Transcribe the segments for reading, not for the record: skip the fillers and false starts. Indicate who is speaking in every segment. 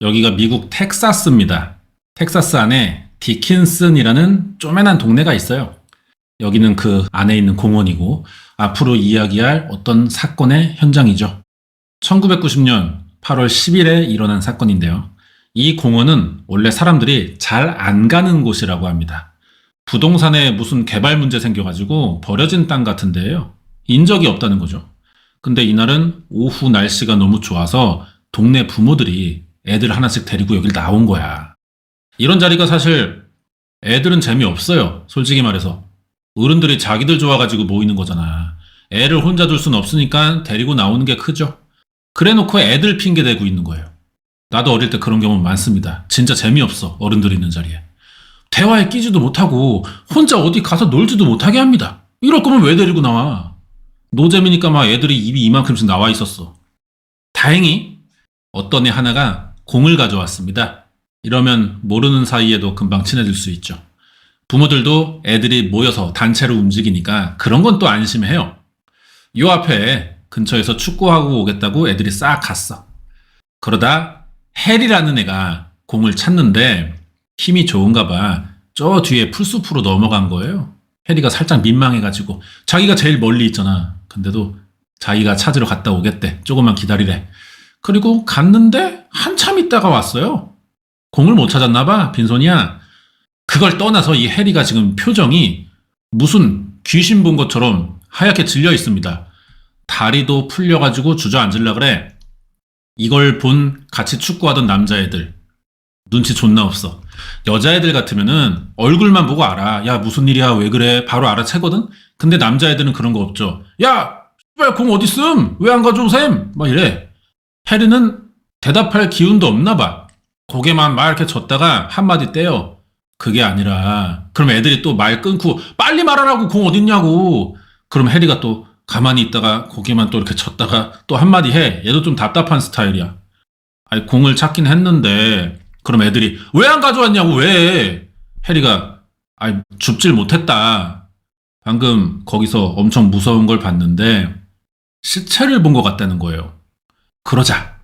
Speaker 1: 여기가 미국 텍사스입니다. 텍사스 안에 디킨슨이라는 쪼매난 동네가 있어요. 여기는 그 안에 있는 공원이고 앞으로 이야기할 어떤 사건의 현장이죠. 1990년 8월 10일에 일어난 사건인데요. 이 공원은 원래 사람들이 잘 안 가는 곳이라고 합니다. 부동산에 무슨 개발 문제 생겨가지고 버려진 땅 같은데요. 인적이 없다는 거죠. 근데 이날은 오후 날씨가 너무 좋아서 동네 부모들이 애들 하나씩 데리고 여길 나온 거야. 이런 자리가 사실 애들은 재미없어요. 솔직히 말해서. 어른들이 자기들 좋아가지고 모이는 거잖아. 애를 혼자 둘 순 없으니까 데리고 나오는 게 크죠. 그래 놓고 애들 핑계 대고 있는 거예요. 나도 어릴 때 그런 경우 많습니다. 진짜 재미없어. 어른들 있는 자리에. 대화에 끼지도 못하고 혼자 어디 가서 놀지도 못하게 합니다. 이럴 거면 왜 데리고 나와? 노잼이니까 막 애들이 입이 이만큼씩 나와 있었어. 다행히 어떤 애 하나가 공을 가져왔습니다. 이러면 모르는 사이에도 금방 친해질 수 있죠. 부모들도 애들이 모여서 단체로 움직이니까 그런 건 또 안심해요. 요 앞에 근처에서 축구하고 오겠다고 애들이 싹 갔어. 그러다 해리라는 애가 공을 찾는데 힘이 좋은가 봐. 저 뒤에 풀숲으로 넘어간 거예요. 해리가 살짝 민망해가지고 자기가 제일 멀리 있잖아. 근데도 자기가 찾으러 갔다 오겠대. 조금만 기다리래. 그리고 갔는데 한참 있다가 왔어요. 공을 못 찾았나 봐. 빈손이야. 그걸 떠나서 이 해리가 지금 표정이 무슨 귀신 본 것처럼 하얗게 질려 있습니다. 다리도 풀려가지고 주저앉으려 그래. 이걸 본 같이 축구하던 남자애들 눈치 존나 없어. 여자애들 같으면은 얼굴만 보고 알아. 야 무슨 일이야 왜 그래 바로 알아채거든. 근데 남자애들은 그런 거 없죠. 야 공 어딨음 왜 안 가져오셈 막 이래. 해리는 대답할 기운도 없나 봐. 고개만 막 이렇게 젓다가 한마디 떼요. 그게 아니라 그럼 애들이 또 말 끊고 빨리 말하라고 공 어딨냐고. 그럼 해리가 또 가만히 있다가 고개만 또 이렇게 젓다가 또 한마디 해. 얘도 좀 답답한 스타일이야. 아니 공을 찾긴 했는데 그럼 애들이 왜 안 가져왔냐고 왜. 해리가 아니 줍질 못했다. 방금 거기서 엄청 무서운 걸 봤는데 시체를 본 것 같다는 거예요. 그러자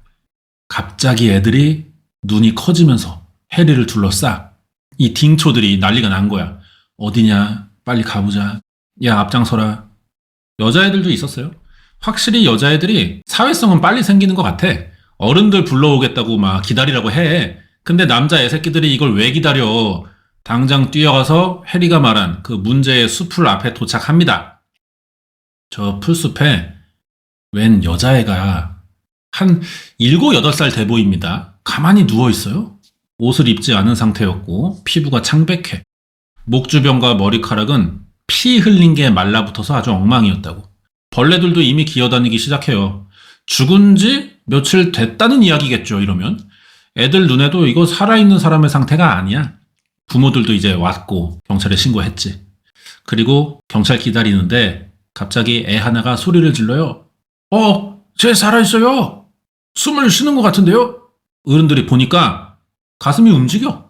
Speaker 1: 갑자기 애들이 눈이 커지면서 해리를 둘러싸. 이 딩초들이 난리가 난 거야. 어디냐 빨리 가보자. 야 앞장서라. 여자애들도 있었어요. 확실히 여자애들이 사회성은 빨리 생기는 것 같아. 어른들 불러오겠다고 막 기다리라고 해. 근데 남자 애새끼들이 이걸 왜 기다려. 당장 뛰어가서 해리가 말한 그 문제의 숲을 앞에 도착합니다. 저 풀숲에 웬 여자애가 한 7, 8살 돼 보입니다. 가만히 누워있어요. 옷을 입지 않은 상태였고 피부가 창백해. 목 주변과 머리카락은 피 흘린 게 말라붙어서 아주 엉망이었다고. 벌레들도 이미 기어다니기 시작해요. 죽은 지 며칠 됐다는 이야기겠죠, 이러면. 애들 눈에도 이거 살아있는 사람의 상태가 아니야. 부모들도 이제 왔고 경찰에 신고했지. 그리고 경찰 기다리는데 갑자기 애 하나가 소리를 질러요. 쟤 살아있어요. 숨을 쉬는 것 같은데요? 어른들이 보니까 가슴이 움직여.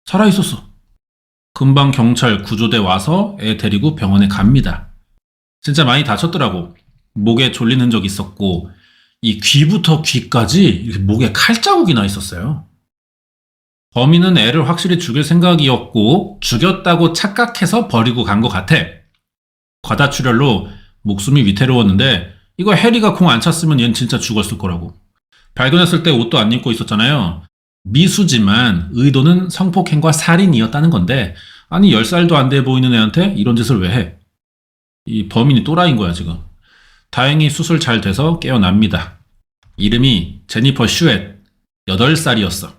Speaker 1: 살아있었어. 금방 경찰 구조대 와서 애 데리고 병원에 갑니다. 진짜 많이 다쳤더라고. 목에 졸린 흔적이 있었고 이 귀부터 귀까지 이렇게 목에 칼자국이 나 있었어요. 범인은 애를 확실히 죽일 생각이었고 죽였다고 착각해서 버리고 간 것 같아. 과다출혈로 목숨이 위태로웠는데 이거 해리가 공 안 찼으면 얘는 진짜 죽었을 거라고. 발견했을 때 옷도 안 입고 있었잖아요. 미수지만 의도는 성폭행과 살인이었다는 건데 아니 10살도 안 돼 보이는 애한테 이런 짓을 왜 해? 이 범인이 또라이인 거야 지금. 다행히 수술 잘 돼서 깨어납니다. 이름이 제니퍼 슈엣 8살이었어.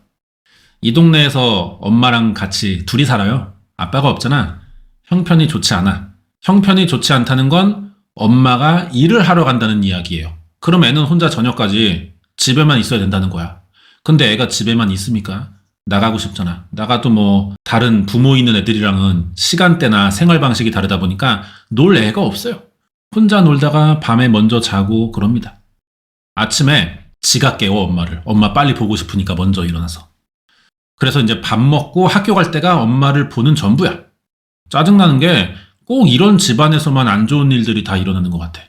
Speaker 1: 이 동네에서 엄마랑 같이 둘이 살아요. 아빠가 없잖아. 형편이 좋지 않아. 형편이 좋지 않다는 건 엄마가 일을 하러 간다는 이야기예요. 그럼 애는 혼자 저녁까지 집에만 있어야 된다는 거야. 근데 애가 집에만 있습니까? 나가고 싶잖아. 나가도 뭐 다른 부모 있는 애들이랑은 시간대나 생활 방식이 다르다 보니까 놀 애가 없어요. 혼자 놀다가 밤에 먼저 자고 그럽니다. 아침에 지가 깨워 엄마를. 엄마 빨리 보고 싶으니까 먼저 일어나서. 그래서 이제 밥 먹고 학교 갈 때가 엄마를 보는 전부야. 짜증나는 게 꼭 이런 집안에서만 안 좋은 일들이 다 일어나는 것 같아.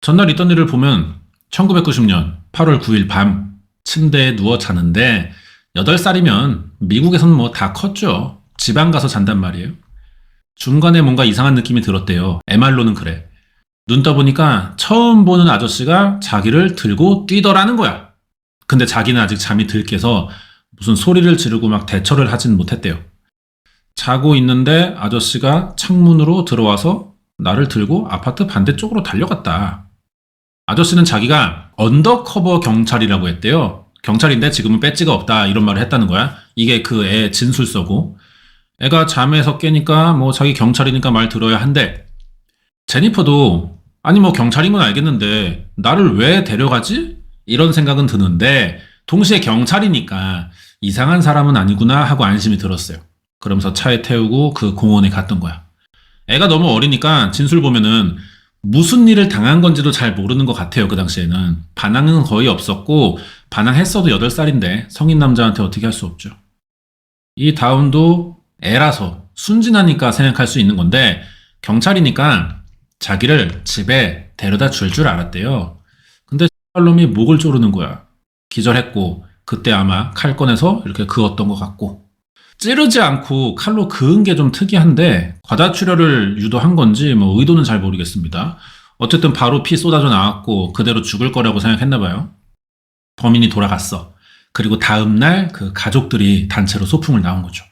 Speaker 1: 전날 있던 일을 보면 1990년 8월 9일 밤 침대에 누워 자는데 8살이면 미국에선 뭐 다 컸죠. 지방 가서 잔단 말이에요. 중간에 뭔가 이상한 느낌이 들었대요. MR로는 그래. 눈 떠보니까 처음 보는 아저씨가 자기를 들고 뛰더라는 거야. 근데 자기는 아직 잠이 들 깨서 무슨 소리를 지르고 막 대처를 하진 못했대요. 자고 있는데 아저씨가 창문으로 들어와서 나를 들고 아파트 반대쪽으로 달려갔다. 아저씨는 자기가 언더커버 경찰이라고 했대요. 경찰인데 지금은 배지가 없다 이런 말을 했다는 거야. 이게 그 애 진술서고. 애가 잠에서 깨니까 뭐 자기 경찰이니까 말 들어야 한대. 제니퍼도 아니 뭐 경찰인 건 알겠는데 나를 왜 데려가지? 이런 생각은 드는데 동시에 경찰이니까 이상한 사람은 아니구나 하고 안심이 들었어요. 그러면서 차에 태우고 그 공원에 갔던 거야. 애가 너무 어리니까 진술 보면은 무슨 일을 당한 건지도 잘 모르는 것 같아요. 그 당시에는. 반항은 거의 없었고 반항했어도 8살인데 성인 남자한테 어떻게 할 수 없죠. 이 다운도 애라서 순진하니까 생각할 수 있는 건데 경찰이니까 자기를 집에 데려다 줄 줄 알았대요. 근데 놈이 목을 조르는 거야. 기절했고 그때 아마 칼 꺼내서 이렇게 그었던 것 같고 찌르지 않고 칼로 그은 게 좀 특이한데 과다출혈을 유도한 건지 뭐 의도는 잘 모르겠습니다. 어쨌든 바로 피 쏟아져 나왔고 그대로 죽을 거라고 생각했나 봐요. 범인이 돌아갔어. 그리고 다음날 그 가족들이 단체로 소풍을 나온 거죠.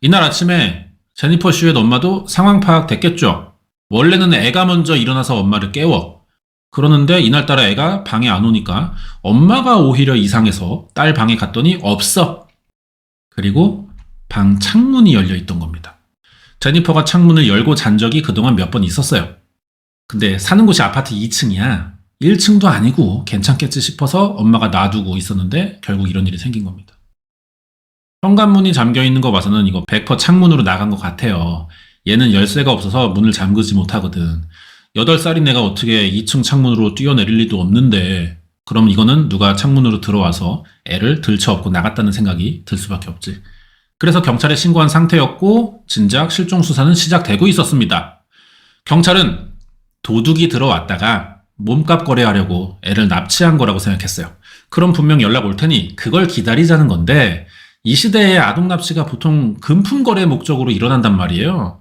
Speaker 1: 이날 아침에 제니퍼 슈의 엄마도 상황 파악됐겠죠. 원래는 애가 먼저 일어나서 엄마를 깨워. 그러는데 이날따라 애가 방에 안 오니까 엄마가 오히려 이상해서 딸 방에 갔더니 없어. 그리고 방 창문이 열려 있던 겁니다. 제니퍼가 창문을 열고 잔 적이 그동안 몇 번 있었어요. 근데 사는 곳이 아파트 2층이야. 1층도 아니고 괜찮겠지 싶어서 엄마가 놔두고 있었는데 결국 이런 일이 생긴 겁니다. 현관문이 잠겨 있는 거 봐서는 이거 100% 창문으로 나간 것 같아요. 얘는 열쇠가 없어서 문을 잠그지 못하거든. 8살인 애가 어떻게 2층 창문으로 뛰어내릴 리도 없는데 그럼 이거는 누가 창문으로 들어와서 애를 들쳐업고 나갔다는 생각이 들 수밖에 없지. 그래서 경찰에 신고한 상태였고 진작 실종 수사는 시작되고 있었습니다. 경찰은 도둑이 들어왔다가 몸값 거래하려고 애를 납치한 거라고 생각했어요. 그럼 분명 연락 올 테니 그걸 기다리자는 건데 이 시대의 아동 납치가 보통 금품 거래 목적으로 일어난단 말이에요.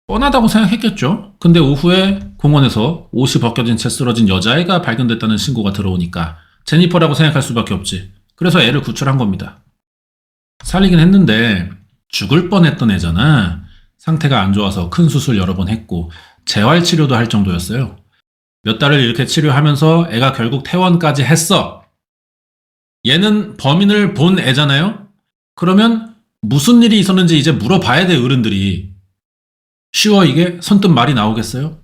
Speaker 1: 뻔하다고 생각했겠죠. 근데 오후에 공원에서 옷이 벗겨진 채 쓰러진 여자애가 발견됐다는 신고가 들어오니까 제니퍼라고 생각할 수밖에 없지. 그래서 애를 구출한 겁니다. 살리긴 했는데 죽을 뻔했던 애잖아. 상태가 안 좋아서 큰 수술 여러 번 했고 재활치료도 할 정도였어요. 몇 달을 이렇게 치료하면서 애가 결국 퇴원까지 했어. 얘는 범인을 본 애잖아요? 그러면 무슨 일이 있었는지 이제 물어봐야 돼, 어른들이. 쉬워 이게? 선뜻 말이 나오겠어요?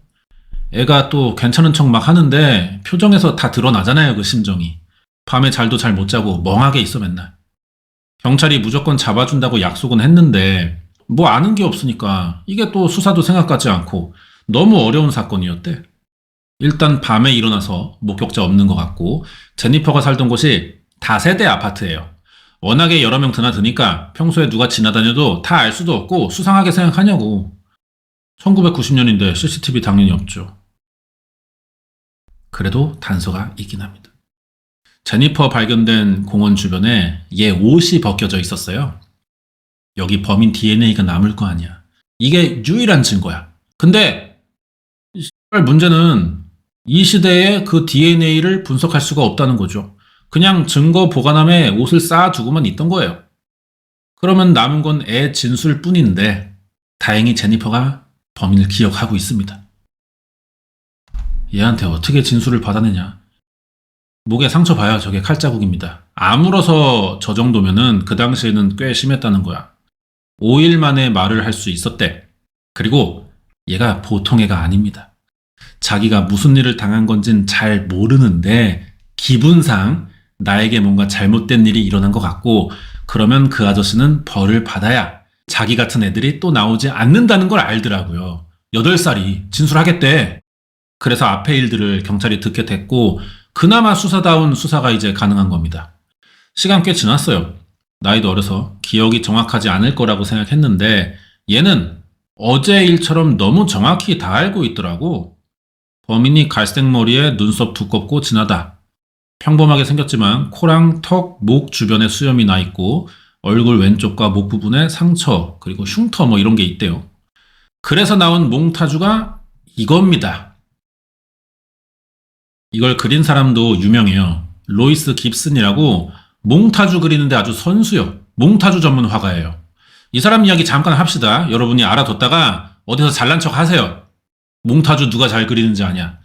Speaker 1: 애가 또 괜찮은 척 막 하는데 표정에서 다 드러나잖아요, 그 심정이. 밤에 잘도 잘 못 자고 멍하게 있어 맨날. 경찰이 무조건 잡아준다고 약속은 했는데 뭐 아는 게 없으니까 이게 또 수사도 생각같지 않고 너무 어려운 사건이었대. 일단 밤에 일어나서 목격자 없는 것 같고 제니퍼가 살던 곳이 다세대 아파트예요. 워낙에 여러 명 드나드니까 평소에 누가 지나다녀도 다 알 수도 없고 수상하게 생각하냐고. 1990년인데 CCTV 당연히 없죠. 그래도 단서가 있긴 합니다. 제니퍼 발견된 공원 주변에 얘 옷이 벗겨져 있었어요. 여기 범인 DNA가 남을 거 아니야. 이게 유일한 증거야. 근데 문제는 이 시대에 그 DNA를 분석할 수가 없다는 거죠. 그냥 증거 보관함에 옷을 쌓아두고만 있던 거예요. 그러면 남은 건 애 진술뿐인데 다행히 제니퍼가 범인을 기억하고 있습니다. 얘한테 어떻게 진술을 받아내냐. 목에 상처 봐야 저게 칼자국입니다. 아물어서 저 정도면은 그 당시에는 꽤 심했다는 거야. 5일 만에 말을 할 수 있었대. 그리고 얘가 보통 애가 아닙니다. 자기가 무슨 일을 당한 건진 잘 모르는데 기분상 나에게 뭔가 잘못된 일이 일어난 것 같고 그러면 그 아저씨는 벌을 받아야 자기 같은 애들이 또 나오지 않는다는 걸 알더라고요. 8살이 진술하겠대. 그래서 앞에 일들을 경찰이 듣게 됐고 그나마 수사다운 수사가 이제 가능한 겁니다. 시간 꽤 지났어요. 나이도 어려서 기억이 정확하지 않을 거라고 생각했는데 얘는 어제 일처럼 너무 정확히 다 알고 있더라고. 범인이 갈색 머리에 눈썹 두껍고 진하다. 평범하게 생겼지만 코랑 턱, 목 주변에 수염이 나 있고 얼굴 왼쪽과 목 부분에 상처, 그리고 흉터 뭐 이런 게 있대요. 그래서 나온 몽타주가 이겁니다. 이걸 그린 사람도 유명해요. 로이스 깁슨이라고 몽타주 그리는데 아주 선수요. 몽타주 전문 화가예요. 이 사람 이야기 잠깐 합시다. 여러분이 알아뒀다가 어디서 잘난 척 하세요. 몽타주 누가 잘 그리는지 아냐.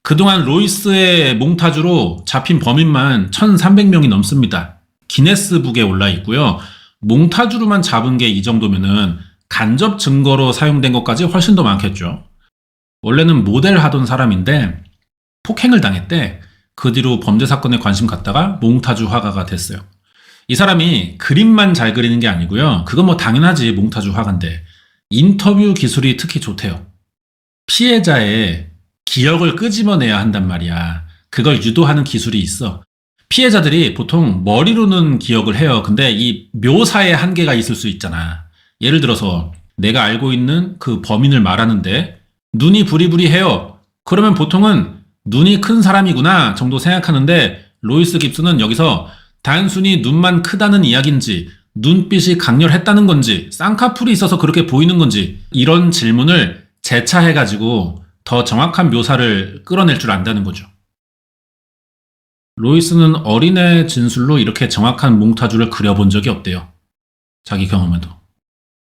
Speaker 1: 그동안 로이스의 몽타주로 잡힌 범인만 1,300명이 넘습니다. 기네스북에 올라 있고요. 몽타주로만 잡은 게 이 정도면은 간접 증거로 사용된 것까지 훨씬 더 많겠죠. 원래는 모델 하던 사람인데 폭행을 당했대. 그 뒤로 범죄 사건에 관심 갖다가 몽타주 화가가 됐어요. 이 사람이 그림만 잘 그리는 게 아니고요. 그건 뭐 당연하지, 몽타주 화가인데. 인터뷰 기술이 특히 좋대요. 피해자의 기억을 끄집어내야 한단 말이야. 그걸 유도하는 기술이 있어. 피해자들이 보통 머리로는 기억을 해요. 근데 이 묘사에 한계가 있을 수 있잖아. 예를 들어서 내가 알고 있는 그 범인을 말하는데 눈이 부리부리해요. 그러면 보통은 눈이 큰 사람이구나 정도 생각하는데 로이스 깁슨은 여기서 단순히 눈만 크다는 이야기인지 눈빛이 강렬했다는 건지 쌍꺼풀이 있어서 그렇게 보이는 건지 이런 질문을 재차해가지고 더 정확한 묘사를 끌어낼 줄 안다는 거죠. 로이스는 어린애 진술로 이렇게 정확한 몽타주를 그려본 적이 없대요. 자기 경험에도.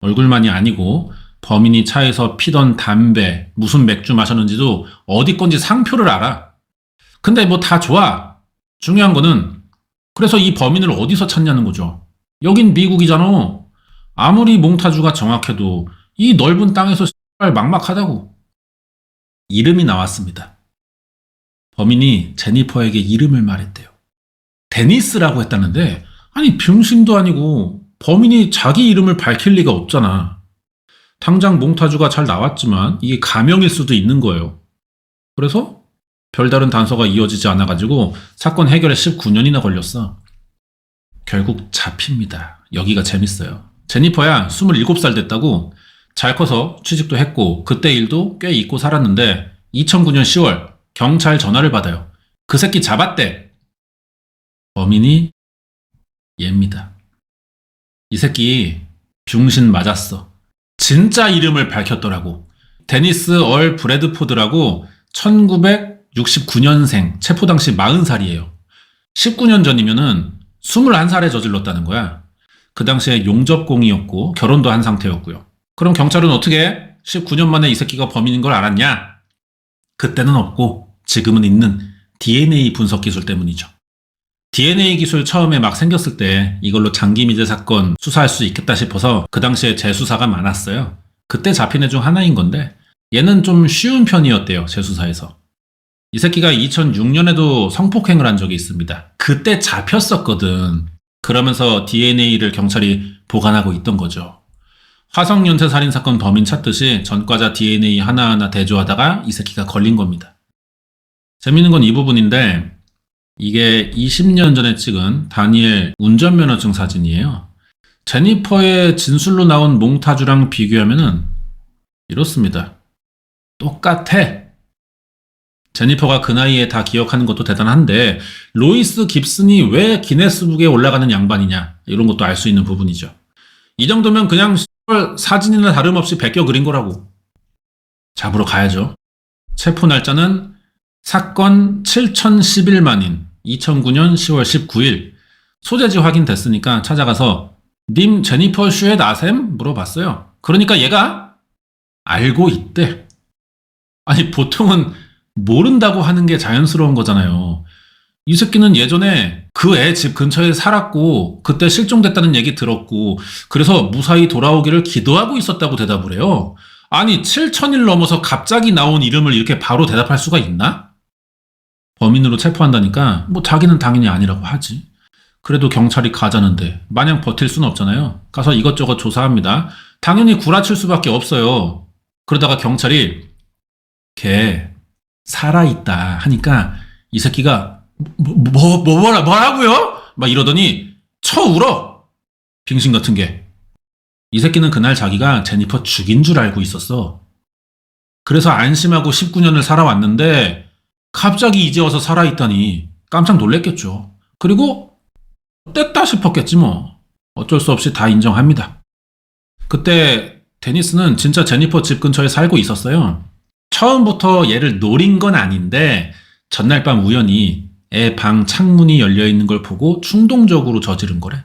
Speaker 1: 얼굴만이 아니고 범인이 차에서 피던 담배, 무슨 맥주 마셨는지도 어디 건지 상표를 알아. 근데 뭐 다 좋아. 중요한 거는 그래서 이 범인을 어디서 찾냐는 거죠. 여긴 미국이잖아. 아무리 몽타주가 정확해도 이 넓은 땅에서 막막하다고. 이름이 나왔습니다. 범인이 제니퍼에게 이름을 말했대요. 데니스라고 했다는데 아니 병신도 아니고 범인이 자기 이름을 밝힐 리가 없잖아. 당장 몽타주가 잘 나왔지만 이게 가명일 수도 있는 거예요. 그래서 별다른 단서가 이어지지 않아가지고 사건 해결에 19년이나 걸렸어. 결국 잡힙니다. 여기가 재밌어요. 제니퍼야 27살 됐다고. 잘 커서 취직도 했고 그때 일도 꽤 잊고 살았는데 2009년 10월 경찰 전화를 받아요. 그 새끼 잡았대. 범인이 얘입니다. 이 새끼 병신 맞았어. 진짜 이름을 밝혔더라고. 데니스 얼 브래드포드라고 1969년생, 체포 당시 40살이에요. 19년 전이면은 21살에 저질렀다는 거야. 그 당시에 용접공이었고 결혼도 한 상태였고요. 그럼 경찰은 어떻게 19년 만에 이 새끼가 범인인 걸 알았냐? 그때는 없고 지금은 있는 DNA 분석 기술 때문이죠. DNA 기술 처음에 막 생겼을 때 이걸로 장기미제 사건 수사할 수 있겠다 싶어서 그 당시에 재수사가 많았어요. 그때 잡힌 애 중 하나인 건데 얘는 좀 쉬운 편이었대요. 재수사에서. 이 새끼가 2006년에도 성폭행을 한 적이 있습니다. 그때 잡혔었거든. 그러면서 DNA를 경찰이 보관하고 있던 거죠. 화성연쇄살인사건 범인 찾듯이 전과자 DNA 하나하나 대조하다가 이 새끼가 걸린 겁니다. 재밌는 건 이 부분인데 이게 20년 전에 찍은 다니엘 운전면허증 사진이에요. 제니퍼의 진술로 나온 몽타주랑 비교하면은 이렇습니다. 똑같아. 제니퍼가 그 나이에 다 기억하는 것도 대단한데 로이스 깁슨이 왜 기네스북에 올라가는 양반이냐 이런 것도 알 수 있는 부분이죠. 이 정도면 그냥 사진이나 다름없이 베껴 그린 거라고. 잡으러 가야죠. 체포 날짜는 사건 7011 만인 2009년 10월 19일. 소재지 확인됐으니까 찾아가서 님 제니퍼 슈엣 아셈? 물어봤어요. 그러니까 얘가 알고 있대. 아니 보통은 모른다고 하는 게 자연스러운 거잖아요. 이 새끼는 예전에 그 애 집 근처에 살았고 그때 실종됐다는 얘기 들었고 그래서 무사히 돌아오기를 기도하고 있었다고 대답을 해요. 아니 7,000일 넘어서 갑자기 나온 이름을 이렇게 바로 대답할 수가 있나? 범인으로 체포한다니까 뭐 자기는 당연히 아니라고 하지. 그래도 경찰이 가자는데 마냥 버틸 수는 없잖아요. 가서 이것저것 조사합니다. 당연히 구라칠 수밖에 없어요. 그러다가 경찰이 걔 살아있다 하니까 이 새끼가 뭐라고요? 막 이러더니 쳐울어. 빙신 같은 게. 이 새끼는 그날 자기가 제니퍼 죽인 줄 알고 있었어. 그래서 안심하고 19년을 살아왔는데 갑자기 이제 와서 살아있다니 깜짝 놀랬겠죠. 그리고 뗐다 싶었겠지 뭐. 어쩔 수 없이 다 인정합니다. 그때 데니스는 진짜 제니퍼 집 근처에 살고 있었어요. 처음부터 얘를 노린 건 아닌데 전날 밤 우연히 애 방 창문이 열려 있는 걸 보고 충동적으로 저지른 거래.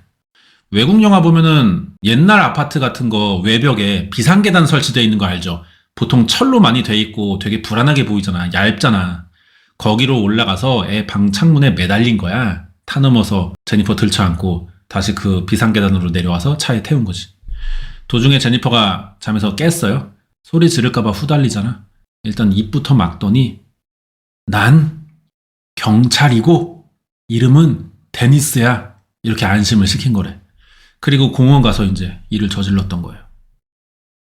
Speaker 1: 외국 영화 보면은 옛날 아파트 같은 거 외벽에 비상계단 설치되어 있는 거 알죠? 보통 철로 많이 돼 있고 되게 불안하게 보이잖아. 얇잖아. 거기로 올라가서 애 방 창문에 매달린 거야. 타 넘어서 제니퍼 들쳐안고 다시 그 비상계단으로 내려와서 차에 태운 거지. 도중에 제니퍼가 잠에서 깼어요. 소리 지를까봐 후달리잖아. 일단 입부터 막더니 난 경찰이고 이름은 데니스야. 이렇게 안심을 시킨 거래. 그리고 공원 가서 이제 일을 저질렀던 거예요.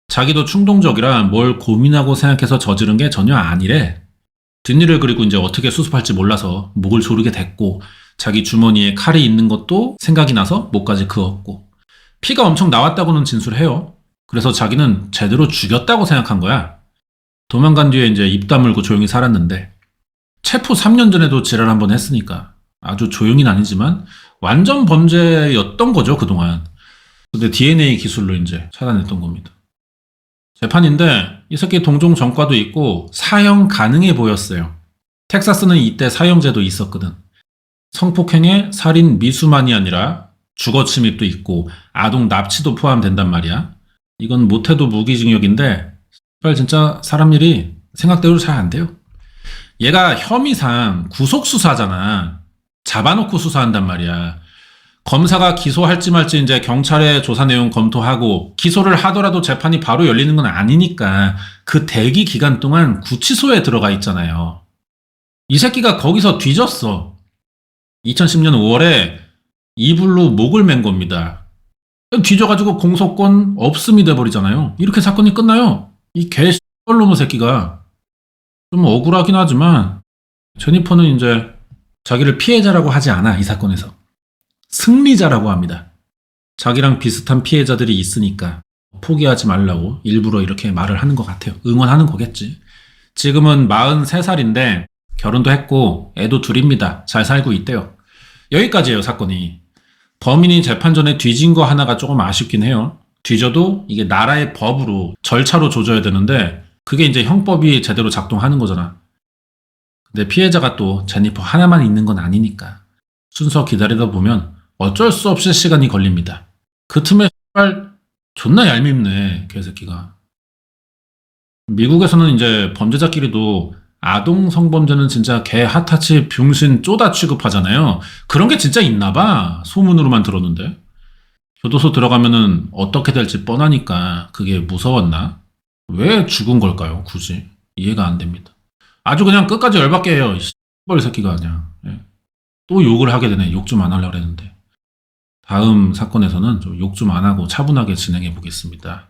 Speaker 1: 자기도 충동적이라 뭘 고민하고 생각해서 저지른 게 전혀 아니래. 뒷일을 그리고 이제 어떻게 수습할지 몰라서 목을 조르게 됐고 자기 주머니에 칼이 있는 것도 생각이 나서 목까지 그었고 피가 엄청 나왔다고는 진술해요. 그래서 자기는 제대로 죽였다고 생각한 거야. 도망간 뒤에 이제 입 다물고 조용히 살았는데 체포 3년 전에도 지랄 한번 했으니까 아주 조용히는 아니지만 완전 범죄였던 거죠 그동안. 근데 DNA 기술로 이제 찾아냈던 겁니다. 재판인데 이 새끼 동종 전과도 있고 사형 가능해 보였어요. 텍사스는 이때 사형제도 있었거든. 성폭행에 살인 미수만이 아니라 주거 침입도 있고 아동 납치도 포함된단 말이야. 이건 못해도 무기징역인데 정말 진짜 사람 일이 생각대로 잘 안 돼요. 얘가 혐의상 구속수사잖아. 잡아놓고 수사한단 말이야. 검사가 기소할지 말지 이제 경찰의 조사 내용 검토하고 기소를 하더라도 재판이 바로 열리는 건 아니니까 그 대기 기간 동안 구치소에 들어가 있잖아요. 이 새끼가 거기서 뒤졌어. 2010년 5월에 이불로 목을 맨 겁니다. 뒤져가지고 공소권 없음이 돼버리잖아요. 이렇게 사건이 끝나요. 이 개X놈의 새끼가 좀 억울하긴 하지만 제니퍼는 이제 자기를 피해자라고 하지 않아. 이 사건에서 승리자라고 합니다. 자기랑 비슷한 피해자들이 있으니까 포기하지 말라고 일부러 이렇게 말을 하는 것 같아요. 응원하는 거겠지. 지금은 43살인데 결혼도 했고 애도 둘입니다. 잘 살고 있대요. 여기까지예요 사건이. 범인이 재판 전에 뒤진 거 하나가 조금 아쉽긴 해요. 뒤져도 이게 나라의 법으로 절차로 조져야 되는데 그게 이제 형법이 제대로 작동하는 거잖아. 근데 피해자가 또 제니퍼 하나만 있는 건 아니니까 순서 기다리다 보면 어쩔 수 없이 시간이 걸립니다. 그 틈에 X발 존나 얄밉네 개새끼가. 미국에서는 이제 범죄자끼리도 아동 성범죄는 진짜 개 핫타치 병신 쪼다 취급하잖아요. 그런 게 진짜 있나 봐. 소문으로만 들었는데. 교도소 들어가면은 어떻게 될지 뻔하니까 그게 무서웠나? 왜 죽은 걸까요? 굳이. 이해가 안 됩니다. 아주 그냥 끝까지 열받게 해요. 이 X발 새끼가 그냥. 예. 또 욕을 하게 되네. 욕 좀 안 하려고 했는데. 다음 사건에서는 좀 욕 좀 안 하고 차분하게 진행해 보겠습니다.